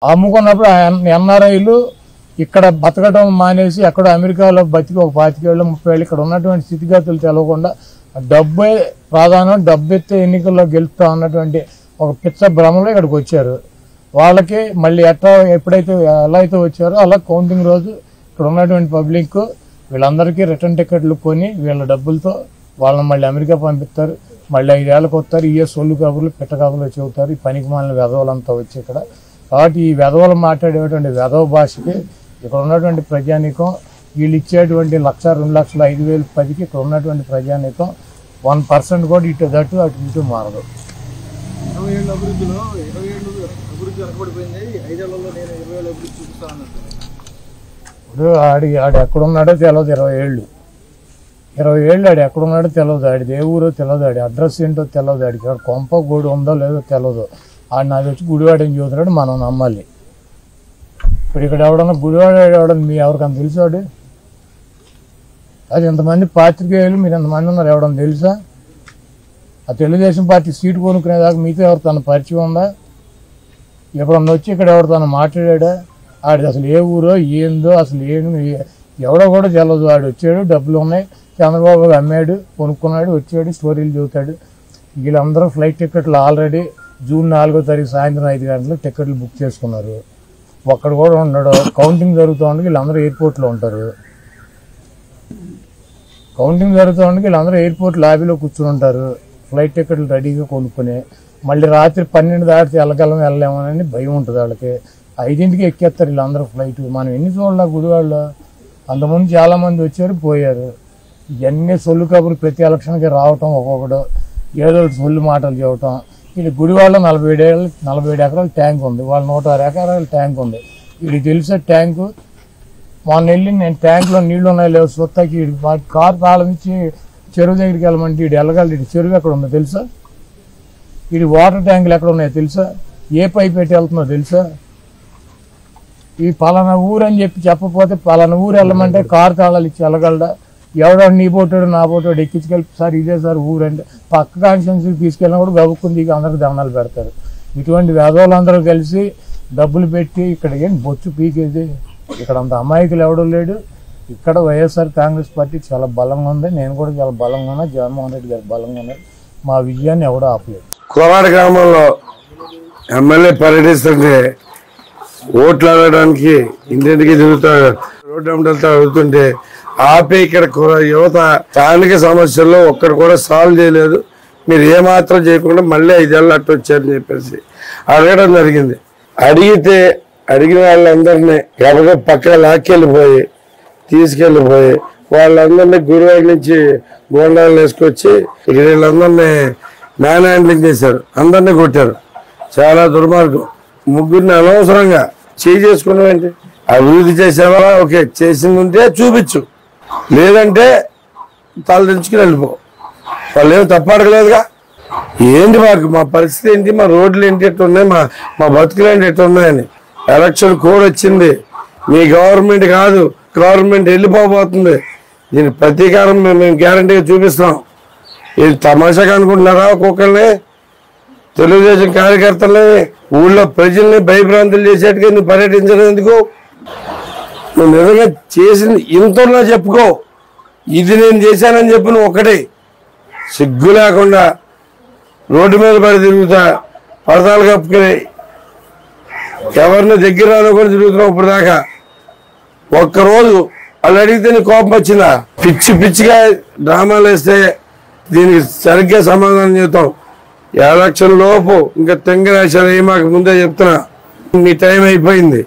అమ్ముకున్నప్పుడు ఎన్ఆర్ఐలు ఇక్కడ బతకడం మానేసి అక్కడ అమెరికాలో బతికి ఒక 25 ఏళ్ళు 30 ఏళ్ళు ఇక్కడ ఉన్నటువంటి స్థితిగతులు తెలవకుండా డబ్బే ప్రాధాన్యం, డబ్బెత్తే ఎన్నికల్లో గెలుపుతా ఉన్నటువంటి ఒక పిచ్చ భ్రమలో ఇక్కడికి వచ్చారు. వాళ్ళకి మళ్ళీ ఎప్పుడైతే ఎలా అయితే వచ్చారో అలా కౌంటింగ్ రోజు ఇక్కడ ఉన్నటువంటి పబ్లిక్ వీళ్ళందరికీ రిటర్న్ టికెట్లు కొని వీళ్ళ డబ్బులతో వాళ్ళని మళ్ళీ అమెరికా పంపిస్తారు. మళ్ళీ 5 ఏళ్ళకి వస్తారు. ఈ సొల్లు కబుర్లు పిట్ట కబుర్లు చెబుతారు. ఈ పనికి మాలిన వెధవలంతా వచ్చి ఇక్కడ. కాబట్టి ఈ వెధవలు మాట్లాడేటువంటి వెధవ భాషకి ఇక్కడ ఉన్నటువంటి ప్రజానీకం వీళ్ళు ఇచ్చేటువంటి 1,00,000, 2,00,000, 5,000, 10కి ఇక్కడ ఉన్నటువంటి ప్రజానీకం 1% కూడా ఇటు దట్టు అటు ఇటు మారదు. 20 ఏళ్ళ అభివృద్ధిలో 20 ఏళ్ళు అభివృద్ధి వెనకబడిపోయింది. 5 ఏళ్లలో నేను 20 ఏళ్ళ అభివృద్ధి చూపిస్తాను. ఇప్పుడు ఆడు ఎక్కడున్నాడో తెలియదు. 20 ఏళ్ళు ఆడు ఎక్కడున్నాడో తెలియదు. ఆడిది ఏ ఊరో తెలియదు. ఆడి అడ్రస్ ఏంటో తెలియదు. ఆడికి ఇక్కడ కొంప గూడు ఉందో లేదో తెలియదు. ఆడు నాది వచ్చి గుడివాడని చూస్తున్నాడు. మనం నమ్మాలి. ఇప్పుడు ఇక్కడ ఎవడన్నా గుడివాడ ఎవడన్నా మీ ఎవరికన్నా తెలుసాడు? అది ఇంతమంది పాత్రికేయులు మీరు ఎంతమంది ఉన్నారు ఎవడన్నా తెలుసా? ఆ తెలుగుదేశం పార్టీ సీటు కొనుక్కునేదాకా మీతో ఎవరికన్నా పరిచయం ఉందా? ఎప్పుడన్నా వచ్చి ఇక్కడ ఎవరికన్నా మాట్లాడా? ఆడిది అసలు ఏ ఊరో ఏందో అసలు ఎవడో కూడా తెలియదు. ఆడు వచ్చాడు, డబ్బులు ఉన్నాయి, చంద్రబాబు అమ్మాడు, కొనుక్కున్నాడు, వచ్చాడు, స్టోరీలు చెబుతాడు. వీళ్ళందరూ ఫ్లైట్ టికెట్లు ఆల్రెడీ జూన్ 4వ తారీఖు సాయంత్రం 5 గంటలకు టికెట్లు బుక్ చేసుకున్నారు. ఒక్కడు కూడా ఉన్నాడు. కౌంటింగ్ జరుగుతూ ఉండగా వీళ్ళందరూ ఎయిర్పోర్ట్లో ఉంటారు. కౌంటింగ్ జరుగుతూ ఉండగా వీళ్ళందరూ ఎయిర్పోర్ట్ లాబీలో కూర్చుని ఉంటారు. ఫ్లైట్ టికెట్లు రెడీగా కొనుక్కుని మళ్ళీ రాత్రి 12 దాటితే వెళ్ళలేమని భయం ఉంటుంది వాళ్ళకి. 5ంటికి ఎక్కేస్తారు వీళ్ళందరూ ఫ్లైట్. మనం ఎన్ని చూడాల గుడివాళ్ళు? అంతకుముందు చాలామంది వచ్చారు, పోయారు. ఇవన్నీ సొల్లు కబుర్లు ప్రతి ఎలక్షన్కి రావటం, ఒక్కొక్కడు ఏదో సొల్లు మాటలు చెప్పటం. ఇది గుడివాళ్ళ 47 ఎకరాల ట్యాంక్ ఉంది. వాళ్ళ 106 ఎకరాల ట్యాంక్ ఉంది. వీడికి తెలిసే ట్యాంకు. మొన్న వెళ్ళి నేను ట్యాంక్లో నీళ్లు ఉన్నాయో లేవు సొత్తకి కారు తాళం ఇచ్చి చెరువు దగ్గరికి వెళ్ళమంటే వీడు వెళ్ళగలడు. ఇటు చెరువు ఎక్కడ ఉందో తెలుసా? వీడి వాటర్ ట్యాంకులు ఎక్కడ ఉన్నాయో తెలుసా? ఏ పైప్ పెట్టి వెళ్తుందో తెలుసా? ఈ పలానా ఊరు అని చెప్పకపోతే పలానా ఊరు వెళ్ళమంటే కారు తాళాలు ఇచ్చి వెళ్ళగలడా? ఎవడో నీ పోటాడు నా పోటాడు ఎక్కించుకెళ్ళి సార్ ఇదే సార్ ఊరు అంటే పక్క కాన్స్టిట్యున్సీకి తీసుకెళ్ళినా కూడా గబుక్కుంది అందరికి దండాలు పెడతారు. ఇటువంటి వేదవులందరూ కలిసి డబ్బులు పెట్టి ఇక్కడ ఏం బొచ్చు పీకేది. ఇక్కడ అంత అమాయకులు ఎవడూ లేడు. ఇక్కడ వైఎస్ఆర్ కాంగ్రెస్ పార్టీ చాలా బలంగా ఉంది. నేను కూడా చాలా బలంగా ఉన్నా. జగన్మోహన్ రెడ్డి గారు బలంగా ఉన్నారు. మా విజయాన్ని ఎవడో ఆపలేదు. కోరాడ గ్రామంలో ఎమ్మెల్యే పర్యటిస్తుంటే ఓట్లు అడగడానికి ఇంటింటికి తిరుగుతాడు. రోడ్డు అమ్మటంతో అడుగుతుంటే ఆపే ఇక్కడ యువత స్థానిక సమస్యల్లో ఒక్కడు కూడా సాల్వ్ చేయలేదు. మీరు ఏమాత్రం చేయకుండా మళ్ళీ 5 ఏళ్ళు అట్టు వచ్చారని చెప్పేసి అడగడం జరిగింది. అడిగిన వాళ్ళందరినీ ఎవరో పక్కన తీసుకెళ్ళిపోయి వాళ్ళందరినీ గురువారి నుంచి గోండాలు వేసుకొచ్చి ఇక్కడ వీళ్ళందరినీ మ్యాన్ హ్యాండ్లింగ్ చేశారు. అందరినీ కొట్టారు. చాలా దుర్మార్గం. ముగ్గురిని అనవసరంగా చేసుకున్నావేంటి? అభివృద్ధి చేసావా? ఓకే, చేసింది ఉంటే చూపించు, లేదంటే తల దించుకుని వెళ్ళిపో. వాళ్ళు ఏమి తప్ప అడగలేదుగా. ఏంటి మా పరిస్థితి ఏంటి, మా రోడ్లు ఏంటి ఎట్టున్నాయి, మా బతుకులు ఏంటి ఎట్టున్నాయని. ఎలక్షన్ కోడ్ వచ్చింది. మీ గవర్నమెంట్ కాదు, గవర్నమెంట్ వెళ్ళిపోబోతుంది. దీని ప్రతీకారం మేము గ్యారంటీగా చూపిస్తాం. ఇది తమాషాగా అనుకుంటున్నారా? ఒక్కొక్కరిని తెలుగుదేశం కార్యకర్తలని ఊళ్ళో ప్రజల్ని భయభ్రాంతులు చేసేట్టుగా నువ్వు పర్యటించడం ఎందుకు? నువ్వు నిజంగా చేసింది ఇంతలో చెప్పుకో. ఇది నేను చేశానని చెప్పు. నువ్వు ఒక్కటే సిగ్గు లేకుండా రోడ్డు మీద పడి తిరుగుతా, పరదాలు కప్పుకుని ఎవరిని దగ్గర రానుకొని తిరుగుతున్నావు ఇప్పుడు దాకా. ఒక్కరోజు వాళ్ళు అడిగితే నీ కోపం వచ్చిందా? పిచ్చిగా డ్రామాలు వేస్తే దీనికి సరిగ్గా సమాధానం చెప్తాం. ఎలక్షన్ లోపు ఇంకా తెంగరాశాలు మాకు ముందే చెప్తున్నా. మీ టైం అయిపోయింది.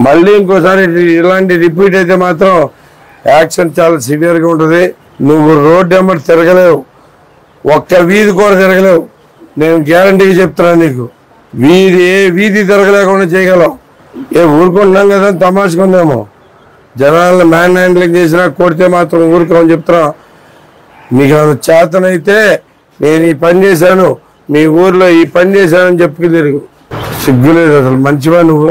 మళ్ళీ ఇంకోసారి ఇలాంటి రిపీట్ అయితే మాత్రం యాక్షన్ చాలా సివియర్గా ఉంటుంది. నువ్వు రోడ్డు ఎమ్మటి తిరగలేవు, ఒక్క వీధి కూడా తిరగలేవు. నేను గ్యారంటీగా చెప్తున్నాను నీకు. వీధి తిరగలేకుండా చేయగలవు. ఊరుకుంటున్నాం కదా తమాషకుందేమో. జనాలను మ్యాన్ హ్యాండ్లింగ్ చేసినా కొడితే మాత్రం ఊరుకోమని చెప్తున్నా. నీకు చేతనైతే నేను ఈ పని చేశాను, మీ ఊర్లో ఈ పని చేశానని చెప్పుకు తిరుగు. సిగ్గులేదు అసలు. మంచివా నువ్వు?